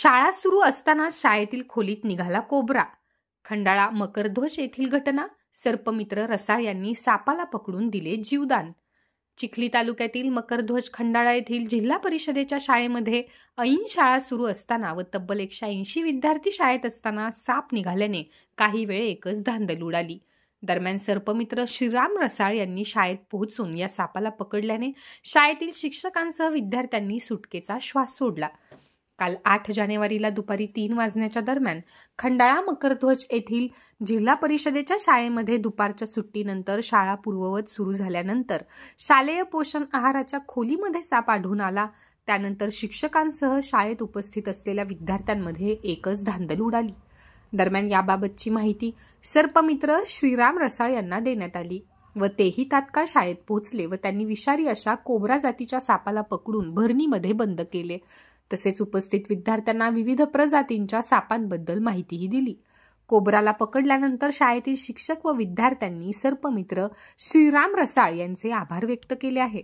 शाळा सुरू असताना शाळेतील खोलीत निघाला कोब्रा. खंडाळा मकरध्वज येथील घटना. सर्पमित्र रसाळ यांनी सापाला पकडून दिले जीवदान. चिखली तालुक्यातील मकरध्वज खंडाळा येथील जिल्हा परिषदेच्या शाळेमध्ये ऐन शाळा सुरू असताना व तब्बल 180 विद्यार्थी शाळेत असताना साप निघाल्याने काही वेळ एकच धांदल उडाली. दरम्यान सर्पमित्र श्रीराम रसाळ यांनी शाळेत पोहोचून या सापाला पकडल्याने शाळेतील शिक्षकांसह विद्यार्थ्यांनी सुटकेचा श्वास सोडला. काल 8 जानेवारीला दुपारी 3 वाजण्याच्या दरम्यान खंडाळा मकरध्वज येथील जिल्हा परिषदेच्या शाळेमध्ये दुपारच्या सुट्टीनंतर शाळा पूर्ववत सुरू झाल्यानंतर शालेय पोषण आहाराच्या खोलीमध्ये साप आढळून आला. त्यानंतर शिक्षकांसह शाळेत उपस्थित असलेल्या विद्यार्थ्यांमध्ये एकच धांदल उडाली. दरम्यान याबाबतची माहिती सर्पमित्र श्रीराम रसाळ यांना देण्यात आली व तेही तात्काळ शाळेत पोहोचले व त्यांनी विषारी अशा कोब्रा जातीच्या सापाला पकडून भरणीमध्ये बंद केले. तसेच उपस्थित विद्यार्थ्यांना विविध प्रजातींच्या सापांबद्दल माहितीही दिली. कोब्राला पकडल्यानंतर शाळेतील शिक्षक व विद्यार्थ्यांनी सर्पमित्र श्रीराम रसाळ यांचे आभार व्यक्त केले आहे.